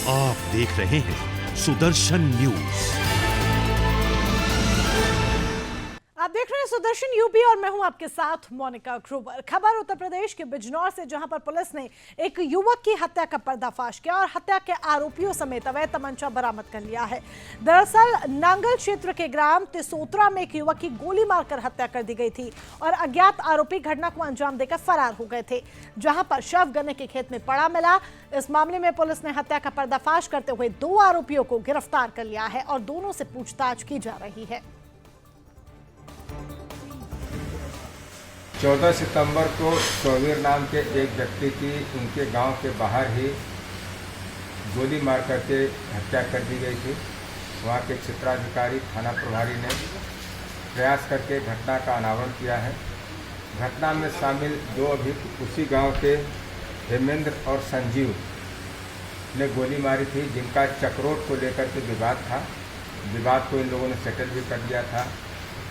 आप देख रहे हैं सुदर्शन न्यूज। आप देख रहे हैं सुदर्शन यूपी और मैं हूं आपके साथ मोनिका ग्रोवर। खबर उत्तर प्रदेश के बिजनौर से, जहां पर पुलिस ने एक युवक की हत्या का पर्दाफाश किया और हत्या के आरोपियों समेत अवैध तमंचा बरामद कर लिया है। दरअसल नांगल क्षेत्र के ग्राम तिसोत्रा में एक युवक की गोली मारकर हत्या कर दी गई थी और अज्ञात आरोपी घटना को अंजाम देकर फरार हो गए थे, जहां पर शव गन्ने के खेत में पड़ा मिला। इस मामले में पुलिस ने हत्या का पर्दाफाश करते हुए 2 आरोपियों को गिरफ्तार कर लिया है और दोनों से पूछताछ की जा रही है। 14 सितंबर को चौबीर नाम के एक व्यक्ति की उनके गांव के बाहर ही गोली मार करके हत्या कर दी गई थी। वहां के क्षेत्राधिकारी थाना प्रभारी ने प्रयास करके घटना का अनावरण किया है। घटना में शामिल 2 अभियुक्त उसी गांव के हेमेंद्र और संजीव ने गोली मारी थी, जिनका चक्रोट को लेकर के विवाद था। विवाद को इन लोगों ने सेटल भी कर दिया था,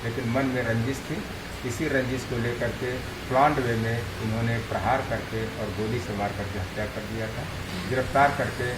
लेकिन मन में रंजिश थी। इसी रंजिश को लेकर के प्लान्ड वे में इन्होंने प्रहार करके और गोली से मार करके हत्या कर दिया था। गिरफ्तार करके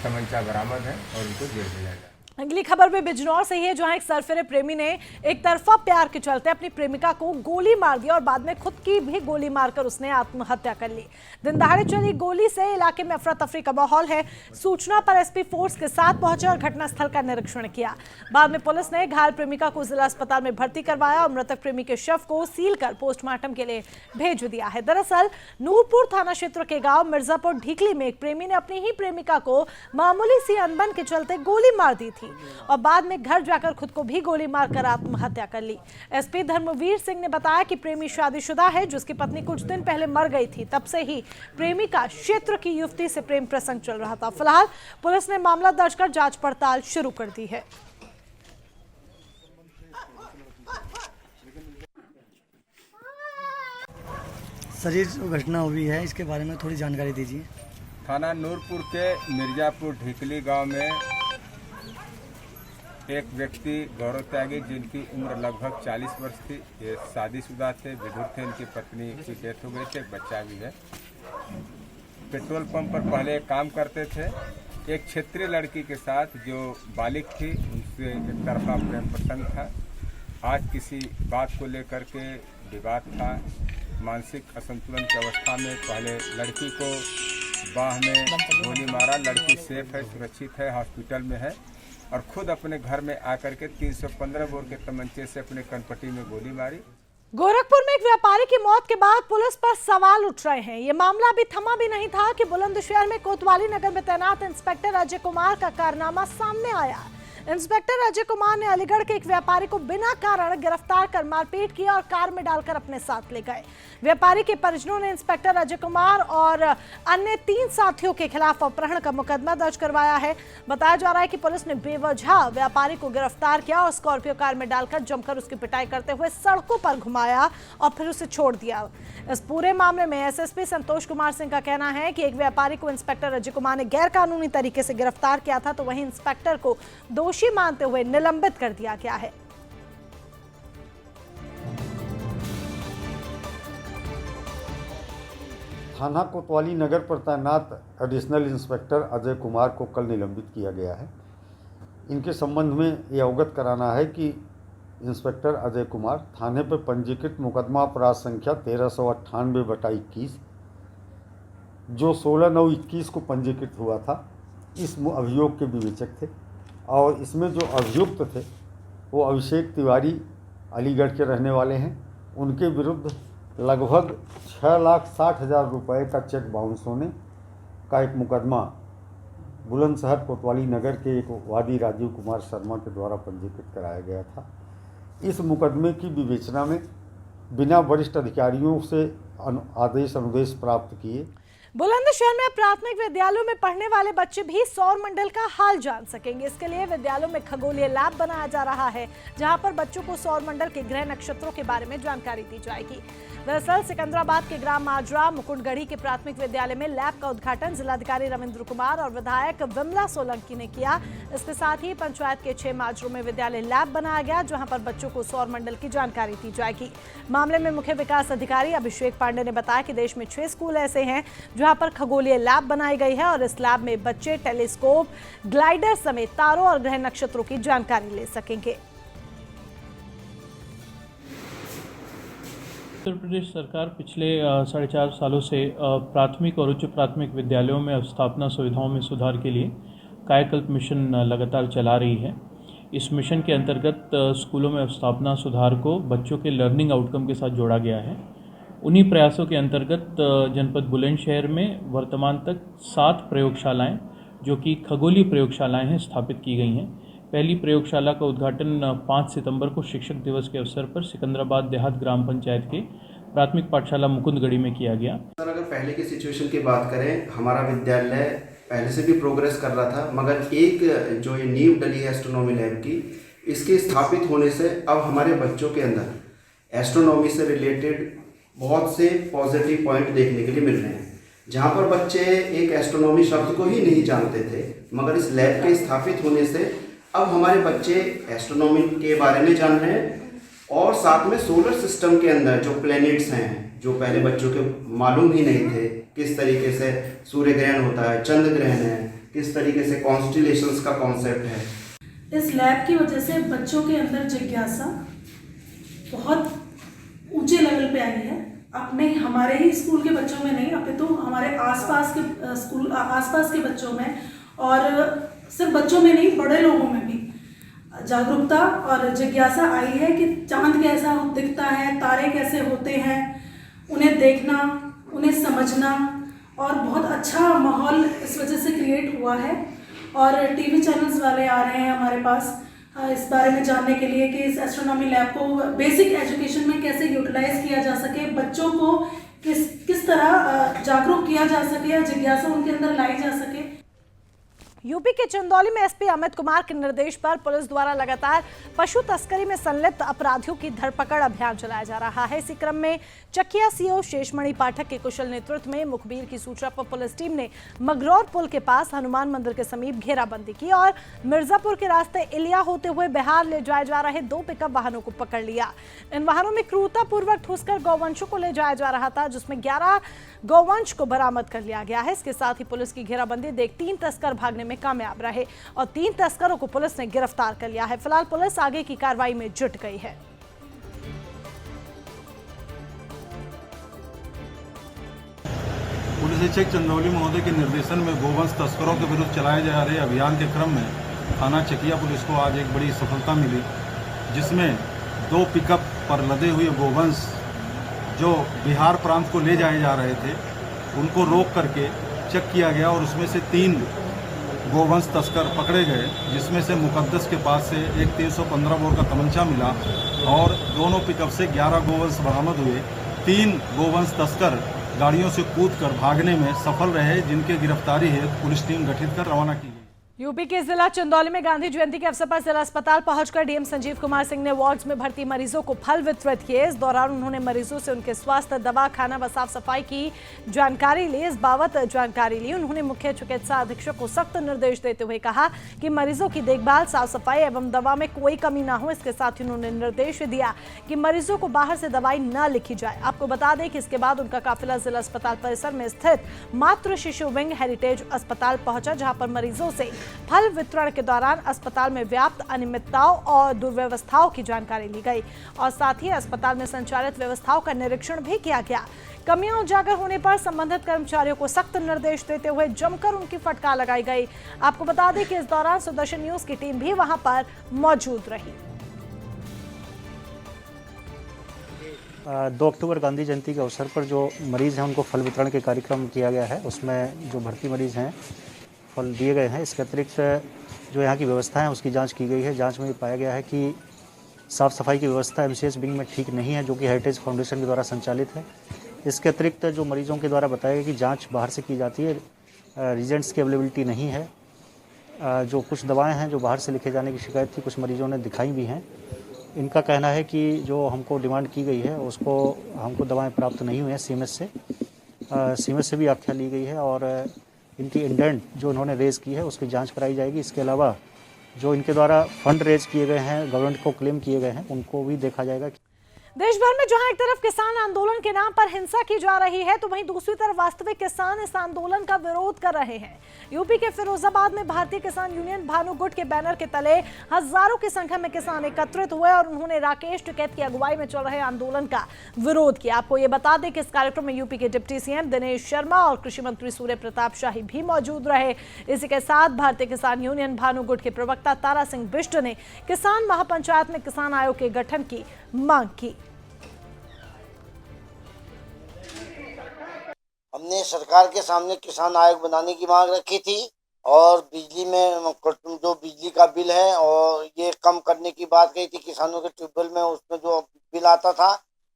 तमंचा बरामद है और उनको जेल भेजा जाए। अगली खबर भी बिजनौर से ही है, जहां एक सरफिरे प्रेमी ने एक तरफा प्यार के चलते अपनी प्रेमिका को गोली मार दिया और बाद में खुद की भी गोली मारकर उसने आत्महत्या कर ली। दिन दहाड़े चली गोली से इलाके में अफरा तफरी का माहौल है। सूचना पर एसपी फोर्स के साथ पहुंचे और घटनास्थल का निरीक्षण किया। बाद में पुलिस ने घायल प्रेमिका को जिला अस्पताल में भर्ती करवाया और मृतक प्रेमी के शव को सील कर पोस्टमार्टम के लिए भेज दिया है। दरअसल नूरपुर थाना क्षेत्र के गाँव मिर्जापुर ढीकली में एक प्रेमी ने अपनी ही प्रेमिका को मामूली सी अनबन के चलते गोली मार दी थी और बाद में घर जाकर खुद को भी गोली मारकर आत्महत्या कर ली। एसपी धर्मवीर सिंह ने बताया कि प्रेमी शादीशुदा है, जिसकी पत्नी कुछ दिन पहले मर गई थी। तब से ही प्रेमी का क्षेत्र की युवती से प्रेम प्रसंग चल रहा था। फिलहाल पुलिस ने मामला दर्ज कर जांच पड़ताल शुरू कर दी है। सर, ये जो घटना हुई है इसके बारे में थोड़ी जानकारी दीजिए। थाना नूरपुर के मिर्जापुर ढीकली गांव में एक व्यक्ति गौरव त्यागी, जिनकी उम्र लगभग 40 वर्ष थी, ये शादीशुदा थे, विधुर थे। इनकी पत्नी की डेथ हो गई थी, एक बच्चा भी है। पेट्रोल पंप पर पहले काम करते थे। एक क्षेत्रीय लड़की के साथ जो बालिग थी, उनसे एक तरफा प्रेम प्रसंग था। आज किसी बात को लेकर के विवाद था। मानसिक असंतुलन की अवस्था में पहले लड़की को बाह में गोली मारा। लड़की सेफ है, सुरक्षित है, हॉस्पिटल में है और खुद अपने घर में आकर के 315 बोर के तमंचे से अपने कनपट्टी में गोली मारी। गोरखपुर में एक व्यापारी की मौत के बाद पुलिस पर सवाल उठ रहे हैं। ये मामला अभी थमा भी नहीं था कि बुलंदशहर में कोतवाली नगर में तैनात इंस्पेक्टर अजय कुमार का कारनामा सामने आया। इंस्पेक्टर अजय कुमार ने अलीगढ़ के एक व्यापारी को बिना कारण गिरफ्तार कर मारपीट किया और कार में डालकर अपने साथ ले गए। व्यापारी के परिजनों ने इंस्पेक्टर अजय कुमार और अन्य 3 साथियों के खिलाफ अपहरण का मुकदमा दर्ज करवाया है। बताया जा रहा है कि पुलिस ने बेवजह व्यापारी को गिरफ्तार किया और स्कॉर्पियो कार में डालकर जमकर उसकी पिटाई करते हुए सड़कों पर घुमाया और फिर उसे छोड़ दिया। इस पूरे मामले में एसएसपी संतोष कुमार सिंह का कहना है कि एक व्यापारी को इंस्पेक्टर अजय कुमार ने गैर कानूनी तरीके से गिरफ्तार किया था, तो वहीं इंस्पेक्टर को दोषी मानते हुए निलंबित कर दिया गया है। थाना कोतवाली नगर पर तैनात एडिशनल इंस्पेक्टर अजय कुमार को कल निलंबित किया गया है। इनके संबंध में ये अवगत कराना है कि इंस्पेक्टर अजय कुमार थाने पर पंजीकृत मुकदमा अपराध संख्या 1398/21 जो 16/9/21 को पंजीकृत हुआ था, इस अभियोग के विवेचक थे और इसमें जो अभियुक्त थे वो अभिषेक तिवारी अलीगढ़ के रहने वाले हैं। उनके विरुद्ध लगभग 6,60,000 रुपये का चेक बाउंस होने का एक मुकदमा बुलंदशहर कोतवाली नगर के एक वादी राजीव कुमार शर्मा के द्वारा पंजीकृत कराया गया था। इस मुकदमे की विवेचना में बिना वरिष्ठ अधिकारियों से आदेश अनुदेश प्राप्त किए बुलंदशहर में प्राथमिक विद्यालयों में पढ़ने वाले बच्चे भी सौर मंडल का हाल जान सकेंगे। इसके लिए विद्यालयों में खगोलीय लैब बनाया जा रहा है, जहां पर बच्चों को सौर मंडल के ग्रह नक्षत्रों के बारे में जानकारी दी जाएगी। दरअसल सिकंदराबाद के ग्राम माजरा मुकुटगढ़ी के प्राथमिक विद्यालय में लैब का उद्घाटन जिलाधिकारी रविंद्र कुमार और विधायक विमला सोलंकी ने किया। इसके साथ ही पंचायत के 6 माजरों में विद्यालय लैब बनाया गया, जहां पर बच्चों को सौर मंडल की जानकारी दी जाएगी। मामले में मुख्य विकास अधिकारी अभिषेक पांडे ने बताया कि देश में 6 स्कूल ऐसे हैं जहां पर खगोलीय लैब बनाई गई है और इस लैब में बच्चे टेलीस्कोप, ग्लाइडर समेत तारों और ग्रह नक्षत्रों की जानकारी ले सकेंगे। उत्तर प्रदेश सरकार पिछले 4.5 सालों से प्राथमिक और उच्च प्राथमिक विद्यालयों में अवस्थापना सुविधाओं में सुधार के लिए कायाकल्प मिशन लगातार चला रही है। इस मिशन के अंतर्गत स्कूलों में अवस्थापना सुधार को बच्चों के लर्निंग आउटकम के साथ जोड़ा गया है। उन्हीं प्रयासों के अंतर्गत जनपद बुलंदशहर में वर्तमान तक 7 प्रयोगशालाएं जो कि खगोलीय प्रयोगशालाएं हैं स्थापित की गई हैं। पहली प्रयोगशाला का उद्घाटन 5 सितंबर को शिक्षक दिवस के अवसर पर सिकंदराबाद देहात ग्राम पंचायत के प्राथमिक पाठशाला मुकुंदगढ़ी में किया गया। सर, अगर पहले की सिचुएशन की बात करें, हमारा विद्यालय पहले से भी प्रोग्रेस कर रहा था, मगर एक जो ये नींव डली है एस्ट्रोनॉमी लैब की, इसके स्थापित होने से अब हमारे बच्चों के अंदर एस्ट्रोनॉमी से रिलेटेड बहुत से पॉजिटिव पॉइंट देखने के लिए मिल रहे हैं। जहाँ पर बच्चे एक एस्ट्रोनॉमी शब्द को ही नहीं जानते थे, मगर इस लैब के स्थापित होने से अब हमारे बच्चे एस्ट्रोनॉमी के बारे में जान रहे हैं और साथ में सोलर सिस्टम के अंदर जो प्लैनेट्स हैं, जो पहले बच्चों के मालूम ही नहीं थे, किस तरीके से सूर्य ग्रहण होता है, चंद्र ग्रहण है, किस तरीके से कॉन्स्टिलेशंस का कॉन्सेप्ट है। इस लैब की वजह से बच्चों के अंदर जिज्ञासा बहुत ऊंचे लेवल पे आई है। अपने हमारे ही स्कूल के बच्चों में नहीं, अपितु हमारे आसपास के स्कूल आसपास के बच्चों में और सिर्फ बच्चों में नहीं, बड़े लोगों में भी जागरूकता और जिज्ञासा आई है कि चांद कैसा दिखता है, तारे कैसे होते हैं, उन्हें देखना, उन्हें समझना, और बहुत अच्छा माहौल इस वजह से क्रिएट हुआ है। और टीवी चैनल्स वाले आ रहे हैं हमारे पास इस बारे में जानने के लिए कि इस एस्ट्रोनॉमी लैब को बेसिक एजुकेशन में कैसे यूटिलाइज किया जा सके, बच्चों को किस तरह जागरूक किया जा सके या जिज्ञासा उनके अंदर लाई जा सके। यूपी के चंदौली में एसपी अमित कुमार के निर्देश पर पुलिस द्वारा लगातार पशु तस्करी में संलिप्त अपराधियों की धरपकड़ अभियान चलाया जा रहा है। इसी क्रम में चकिया सीओ शेषमणि पाठक के कुशल नेतृत्व में मुखबिर की सूचना पर पुलिस टीम ने मगरौर पुल के पास हनुमान मंदिर के समीप घेराबंदी की और मिर्जापुर के रास्ते इलिया होते हुए बिहार ले जाए जा रहे 2 पिकअप वाहनों को पकड़ लिया। इन वाहनों में क्रूरतापूर्वक ठूसकर गौवंशों को ले जाया जा रहा था, जिसमें 11 गौवंश को बरामद कर लिया गया है। इसके साथ ही पुलिस की घेराबंदी देख 3 तस्कर भागने में कामयाब रहे और 3 तस्करों को पुलिस ने गिरफ्तार कर लिया है। फिलहाल पुलिस आगे की कार्रवाई में जुट गई है। पुलिस अधीक्षक चंदौली महोदय के निर्देशन में गोवंश तस्करों के विरुद्ध चलाए जा रहे अभियान के क्रम में थाना चकिया पुलिस को आज एक बड़ी सफलता मिली, जिसमें 2 पिकअप पर लदे हुए गोवंश जो बिहार प्रांत को ले जाए जा रहे थे, उनको रोक करके चेक किया गया और उसमें से 3 गोवंश तस्कर पकड़े गए, जिसमें से मुकद्दस के पास से एक 315 बोर का तमंचा मिला और दोनों पिकअप से 11 गोवंश बरामद हुए। 3 गोवंश तस्कर गाड़ियों से कूदकर भागने में सफल रहे, जिनके गिरफ्तारी हेतु पुलिस टीम गठित कर रवाना की गई। यूपी के जिला चंदौली में गांधी जयंती के अवसर पर जिला अस्पताल पहुंचकर डीएम संजीव कुमार सिंह ने वार्ड्स में भर्ती मरीजों को फल वितरित किए। इस दौरान उन्होंने मरीजों से उनके स्वास्थ्य, दवा, खाना व साफ सफाई की जानकारी ली। इस बाबत जानकारी ली उन्होंने मुख्य चिकित्सा अधीक्षक को सख्त निर्देश देते हुए कहा कि मरीजों की देखभाल, साफ सफाई एवं दवा में कोई कमी न हो। इसके साथ ही उन्होंने निर्देश दिया कि मरीजों को बाहर से दवाई न लिखी जाए। आपको बता दें कि इसके बाद उनका काफिला जिला अस्पताल परिसर में स्थित मातृ शिशु विंग हेरिटेज अस्पताल पहुंचा, जहां पर मरीजों से फल वितरण के दौरान अस्पताल में व्याप्त अनियमितताओं और दुर्व्यवस्थाओं की जानकारी ली गई और साथ ही अस्पताल में संचालित व्यवस्थाओं का निरीक्षण भी किया गया। कमियां उजागर होने पर संबंधित कर्मचारियों को सख्त निर्देश देते हुए जमकर उनकी फटकार लगाई गई। आपको बता दें कि इस दौरान सुदर्शन न्यूज की टीम भी वहां पर मौजूद रही। 2 अक्टूबर गांधी जयंती के अवसर पर जो मरीज़ हैं उनको फल वितरण के कार्यक्रम किया गया है। उसमें जो भर्ती मरीज़ हैं फल दिए गए हैं। इसके अतिरिक्त जो यहाँ की व्यवस्था है उसकी जांच की गई है। जांच में ये पाया गया है कि साफ़ सफाई की व्यवस्था एमसीएच विंग में ठीक नहीं है, जो कि हेरिटेज फाउंडेशन के द्वारा संचालित है। इसके अतिरिक्त जो मरीजों के द्वारा बताया गया कि जांच बाहर से की जाती है, रिजेंट्स की अवेलेबिलिटी नहीं है। जो कुछ दवाएं हैं जो बाहर से लिखे जाने की शिकायत थी, कुछ मरीजों ने दिखाई भी हैं। इनका कहना है कि जो हमको डिमांड की गई है उसको हमको दवाएं प्राप्त नहीं हुई हैं सीएमएच से भी आख्या ली गई है और इनकी इंडेंट जो उन्होंने रेज़ की है उसकी जांच कराई जाएगी। इसके अलावा जो इनके द्वारा फंड रेज किए गए हैं, गवर्नमेंट को क्लेम किए गए हैं, उनको भी देखा जाएगा। देश भर में जहां एक तरफ किसान आंदोलन के नाम पर हिंसा की जा रही है तो वहीं दूसरी तरफ वास्तविक किसान इस आंदोलन का विरोध कर रहे हैं। यूपी के फिरोजाबाद में भारतीय किसान यूनियन भानु गुट के बैनर के तले हजारों की संख्या में किसान एकत्रित हुए और उन्होंने राकेश टिकैत की अगुवाई में चल रहे आंदोलन का विरोध किया। आपको ये बता दें कि इस कार्यक्रम में यूपी के डिप्टी सीएम दिनेश शर्मा और कृषि मंत्री सूर्य प्रताप शाही भी मौजूद रहे। इसी के साथ भारतीय किसान यूनियन भानु गुट के प्रवक्ता तारा सिंह बिष्ट ने किसान महापंचायत में किसान आयोग के गठन की मांग की। हमने सरकार के सामने किसान आयोग बनाने की मांग रखी थी और बिजली में जो बिजली का बिल है और ये कम करने की बात कही थी। किसानों के ट्यूबवेल में उसमें जो बिल आता था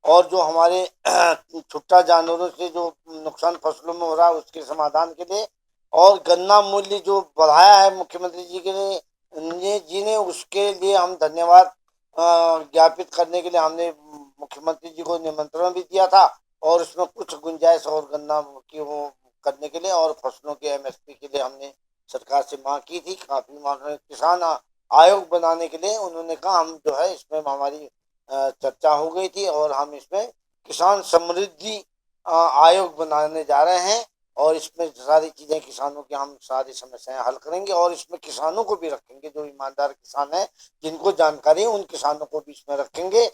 और जो हमारे छुट्टा जानवरों से जो नुकसान फसलों में हो रहा है उसके समाधान के लिए और गन्ना मूल्य जो बढ़ाया है मुख्यमंत्री जी जी ने उसके लिए हम धन्यवाद ज्ञापित करने के लिए हमने मुख्यमंत्री जी को निमंत्रण भी दिया था और उसमें कुछ गुंजाइश और गन्ना की वो करने के लिए और फसलों के एमएसपी के लिए हमने सरकार से मांग की थी। काफी मांग किसान आयोग बनाने के लिए उन्होंने कहा हम जो है इसमें हमारी चर्चा हो गई थी और हम इसमें किसान समृद्धि आयोग बनाने जा रहे हैं और इसमें सारी चीजें किसानों की हम सारी समस्याएं हल करेंगे और इसमें किसानों को भी रखेंगे। जो ईमानदार किसान है जिनको जानकारी है उन किसानों को भी इसमें रखेंगे।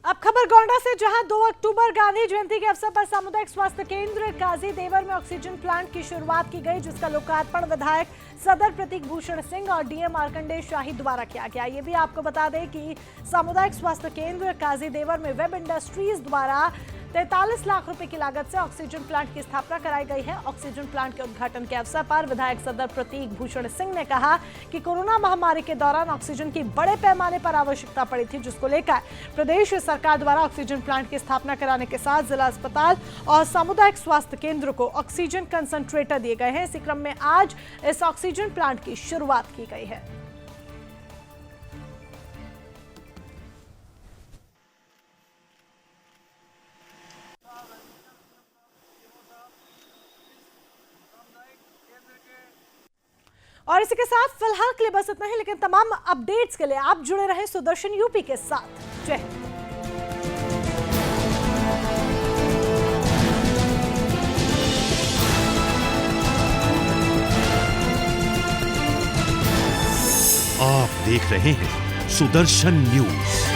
अब खबर गोंडा से, जहां 2 अक्टूबर गांधी जयंती के अवसर पर सामुदायिक स्वास्थ्य केंद्र काजी देवर में ऑक्सीजन प्लांट की शुरुआत की गई, जिसका लोकार्पण विधायक सदर प्रतीक भूषण सिंह और डीएम मार्कंडेय शाही द्वारा किया गया। ये भी आपको बता दें कि सामुदायिक स्वास्थ्य केंद्र काजी देवर में वेब इंडस्ट्रीज द्वारा 43 लाख रुपए की लागत से ऑक्सीजन प्लांट की स्थापना कराई गई है। ऑक्सीजन प्लांट के उद्घाटन के अवसर पर विधायक सदर प्रतीक भूषण सिंह ने कहा कि कोरोना महामारी के दौरान ऑक्सीजन की बड़े पैमाने पर आवश्यकता पड़ी थी, जिसको लेकर प्रदेश सरकार द्वारा ऑक्सीजन प्लांट की स्थापना कराने के साथ जिला अस्पताल और सामुदायिक स्वास्थ्य केंद्र को ऑक्सीजन कंसंट्रेटर दिए गए हैं। इसी क्रम में आज इस ऑक्सीजन प्लांट की शुरुआत की गई है। और इसी के साथ फिलहाल के लिए बस इतना ही, लेकिन तमाम अपडेट्स के लिए आप जुड़े रहें सुदर्शन यूपी के साथ। जय हिंद। आप देख रहे हैं सुदर्शन न्यूज।